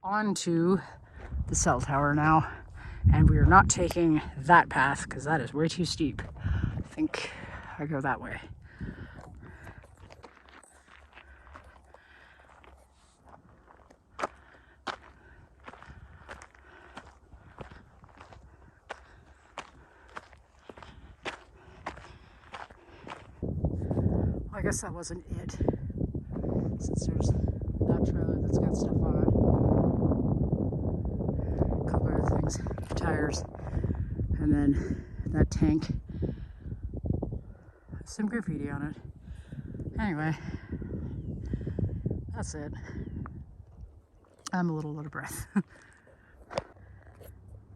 onto the cell tower now, and we are not taking that path because that is way too steep. I think I go that way. I guess that wasn't it, since there's that trailer that's got stuff on it. A couple other things, tires, and then that tank. Some graffiti on it. Anyway, that's it. I'm a little out of breath.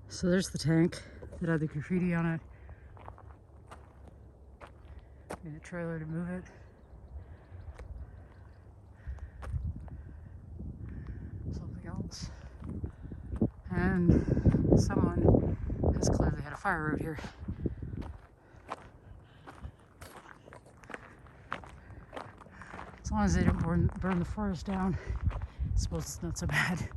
So there's the tank that had the graffiti on it. And a trailer to move it. Something else. And someone has clearly had a fire out here. As long as they don't burn the forest down, I suppose it's not so bad.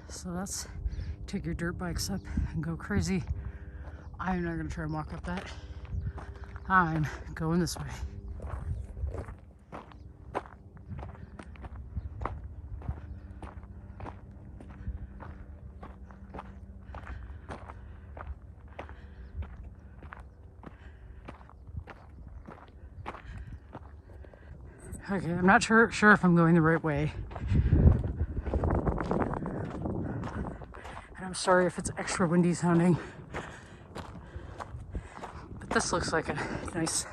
So let's take your dirt bikes up and go crazy. I'm not gonna try and walk up that. I'm going this way. Okay, I'm not sure if I'm going the right way. And I'm sorry if it's extra windy sounding. But this looks like a nice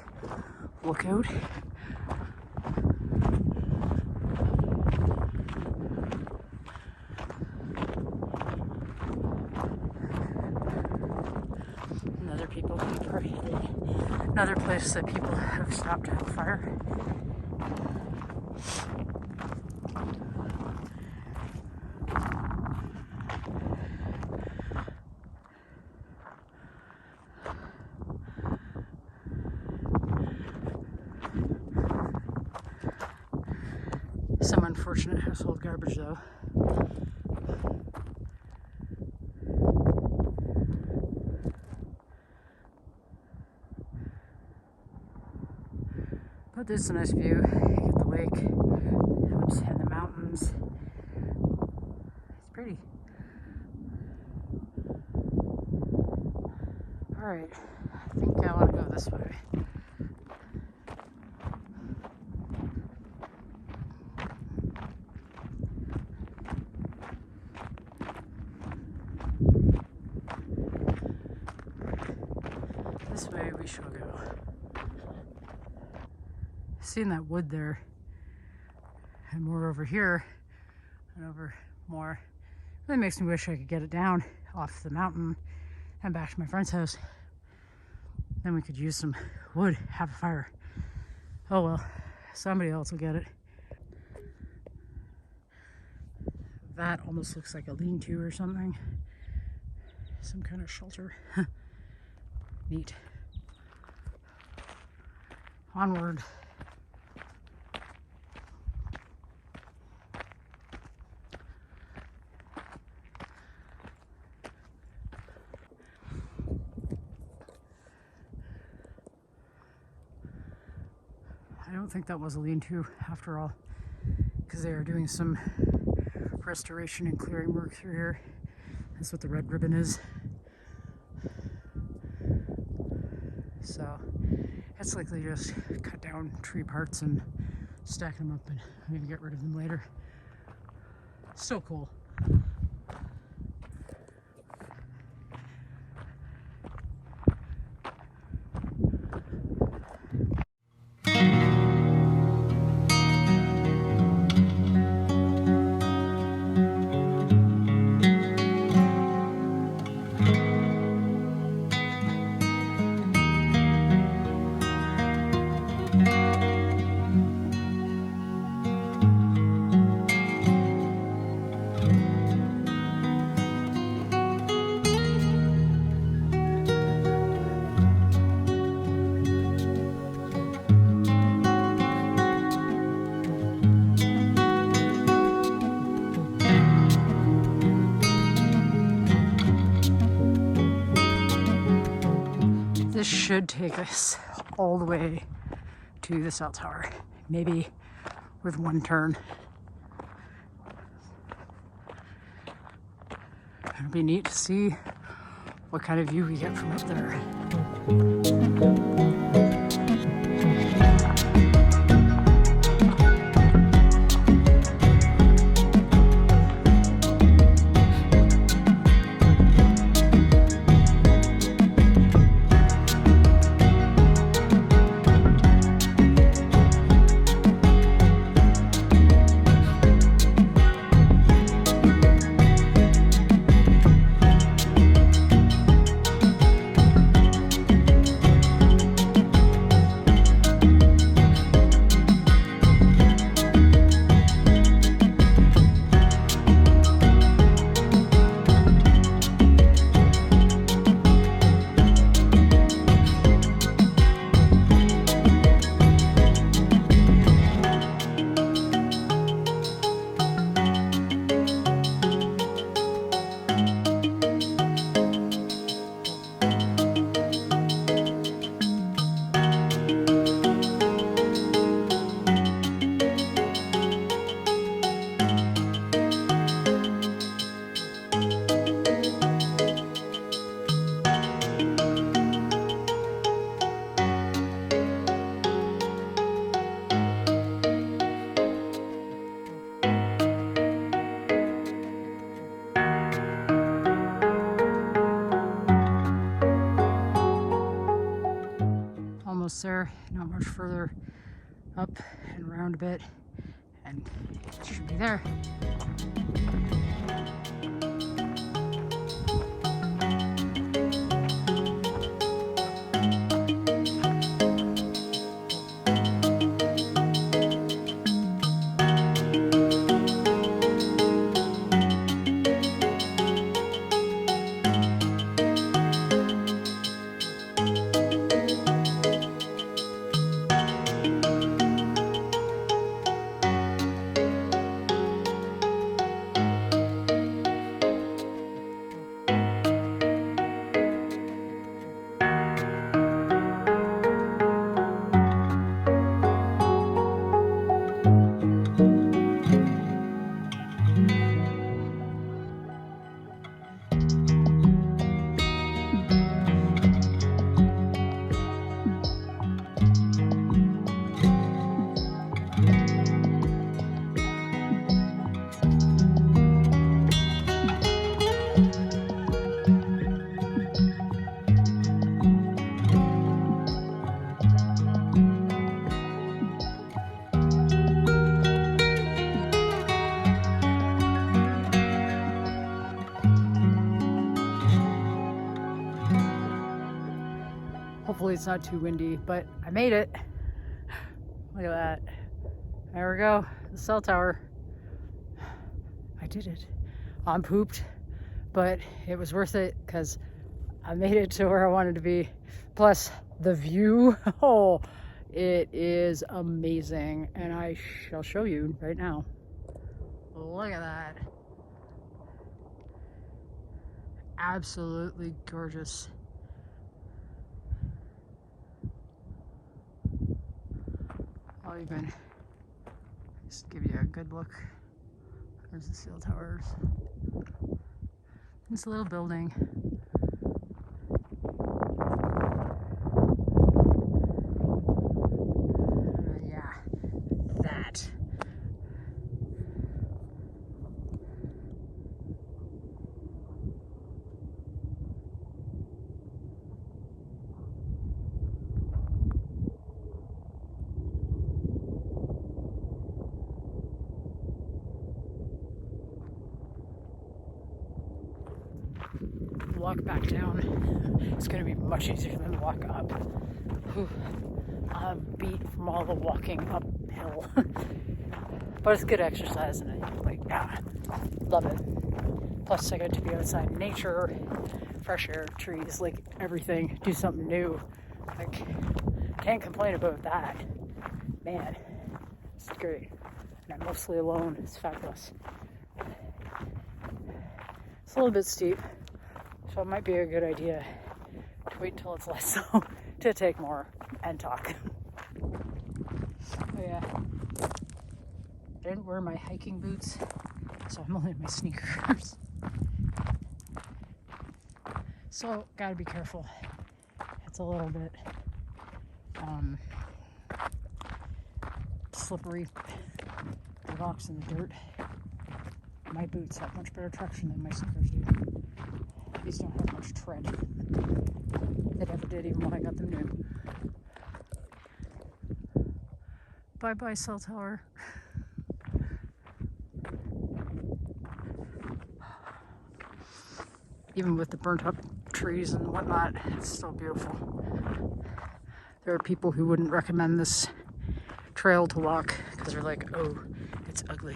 lookout. Another place that people have stopped to have a fire. Some unfortunate household garbage though. But this is a nice view. You get the lake and the mountains. It's pretty. Alright, I think I want to go this way. This way we shall go. Seeing that wood there, and more over here, and over more, really makes me wish I could get it down off the mountain and back to my friend's house. Then we could use some wood, have a fire. Oh well, somebody else will get it. That almost looks like a lean-to or something. Some kind of shelter. Neat. Onward. I don't think that was a lean-to after all, because they are doing some restoration and clearing work through here. That's what the red ribbon is. So it's likely just cut down tree parts and stack them up and maybe get rid of them later. So cool. This should take us all the way to the cell tower, maybe with one turn. It'll be neat to see what kind of view we get from up there. Almost there, not much further up and around a bit, and it should be there. Hopefully it's not too windy, but I made it. Look at that. There we go, the cell tower. I did it. I'm pooped, but it was worth it because I made it to where I wanted to be. Plus the view, oh, it is amazing. And I shall show you right now. Look at that. Absolutely gorgeous. I'll even just give you a good look. There's the cell towers. This little building. Yeah, that. Walk back down. It's going to be much easier than the walk up. Whew. I'm beat from all the walking uphill. But it's good exercise and I love it. Plus I get to be outside in nature, fresh air, trees, like everything, do something new. Like, can't complain about that. Man, it's great. And I'm mostly alone. It's fabulous. It's a little bit steep, so it might be a good idea wait until it's less so to take more and talk. Oh yeah. I didn't wear my hiking boots, so I'm only in my sneakers. So, gotta be careful. It's a little bit slippery. The rocks and the dirt. My boots have much better traction than my sneakers do. These don't have much tread. They never did, even when I got them new. Bye-bye, cell tower. Even with the burnt up trees and whatnot, it's still beautiful. There are people who wouldn't recommend this trail to walk because they're like, oh, it's ugly.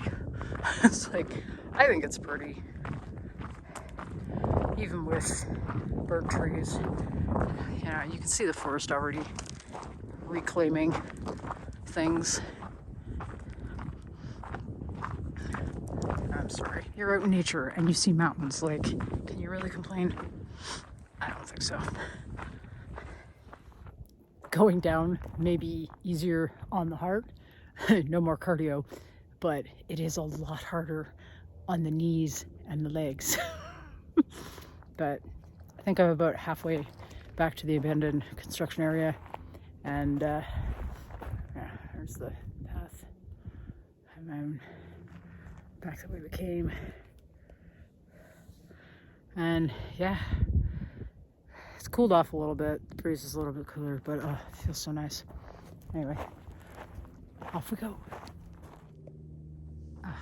It's like, I think it's pretty. Even with burnt trees, you know, you can see the forest already reclaiming things. I'm sorry, you're out in nature and you see mountains, like, can you really complain? I don't think so. Going down may be easier on the heart, no more cardio, but it is a lot harder on the knees and the legs. But I think I'm about halfway back to the abandoned construction area, and yeah, there's the path, and then back the way we came. And yeah, it's cooled off a little bit. The breeze is a little bit cooler, but it feels so nice. Anyway, off we go. I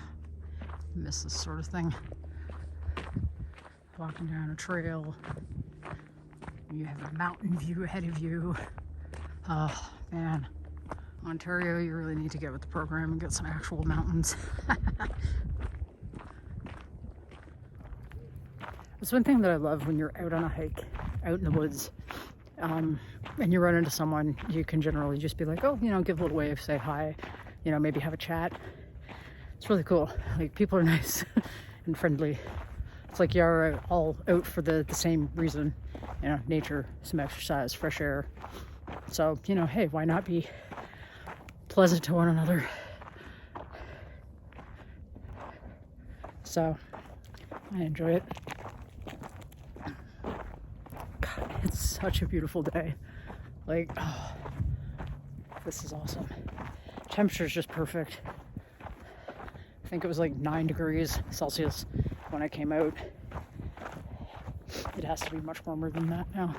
miss this sort of thing. Walking down a trail, you have a mountain view ahead of you. Oh man, Ontario, you really need to get with the program and get some actual mountains. That's one thing that I love when you're out on a hike, out in the woods, and you run into someone. You can generally just be like, oh, you know, give a little wave, say hi, you know, maybe have a chat. It's really cool. Like, people are nice and friendly. It's like you're all out for the same reason, you know, nature, some exercise, fresh air. So, you know, hey, why not be pleasant to one another? So, I enjoy it. God, it's such a beautiful day. Like, oh, this is awesome. Temperature's just perfect. I think it was like 9 degrees Celsius when I came out. It has to be much warmer than that now.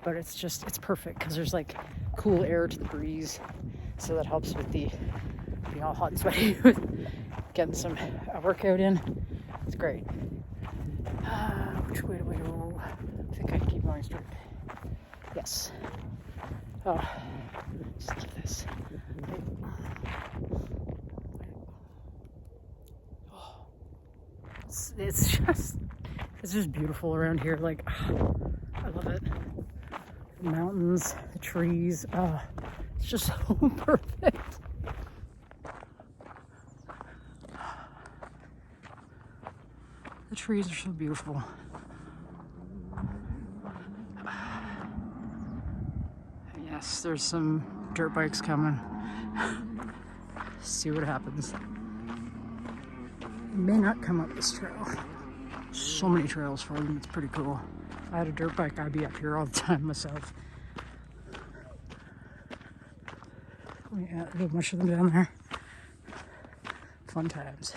But it's perfect because there's like cool air to the breeze. So that helps with the being all hot and sweaty with getting some workout in. It's great. Which way do we go? I think I can keep going straight. Yes. Oh, just look at this. It's just beautiful around here. Like, I love it. The mountains, the trees. It's just so perfect. The trees are so beautiful. Yes, there's some dirt bikes coming. See what happens. May not come up this trail. So many trails for them, it's pretty cool. If I had a dirt bike, I'd be up here all the time myself. Yeah, there's a bunch of them down there. Fun times.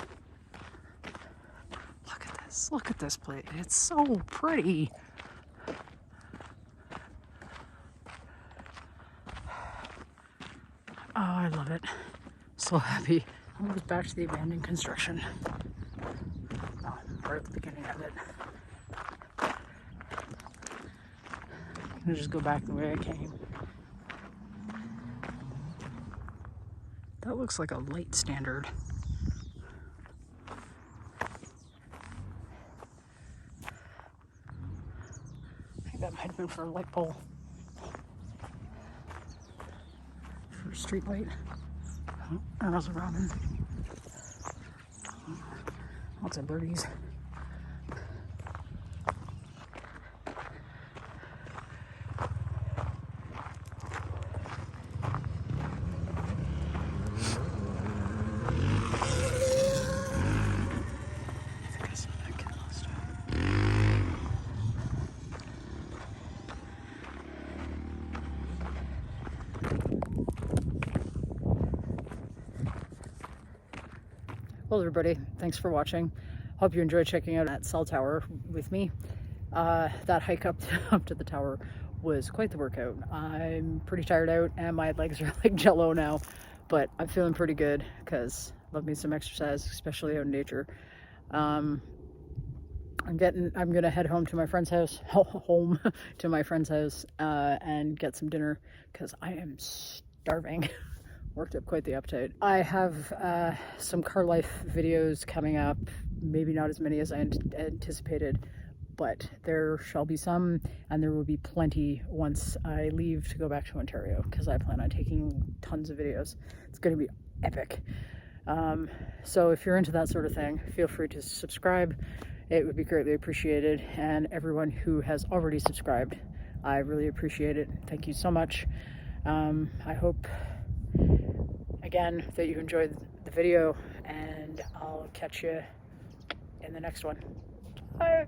Look at this place. It's so pretty. Oh, I love it. So happy. Almost back to the abandoned construction. Oh, right at the beginning of it. I'm gonna just go back the way I came. That looks like a light standard. I think that might have been for a light pole. For a street light. Oh, that was a robin. Lots of birdies. Well, everybody, thanks for watching. Hope you enjoyed checking out that cell tower with me. That hike up to the tower was quite the workout. I'm pretty tired out and my legs are like jello now, but I'm feeling pretty good because love me some exercise, especially out in nature. I'm gonna head home to my friend's house, and get some dinner because I am starving. Worked up quite the appetite. I have some car life videos coming up, maybe not as many as I anticipated, but there shall be some, and there will be plenty once I leave to go back to Ontario, because I plan on taking tons of videos. It's going to be epic. So if you're into that sort of thing, feel free to subscribe. It would be greatly appreciated, and everyone who has already subscribed, I really appreciate it. Thank you so much. I hope, again, that you enjoyed the video, and I'll catch you in the next one. Bye.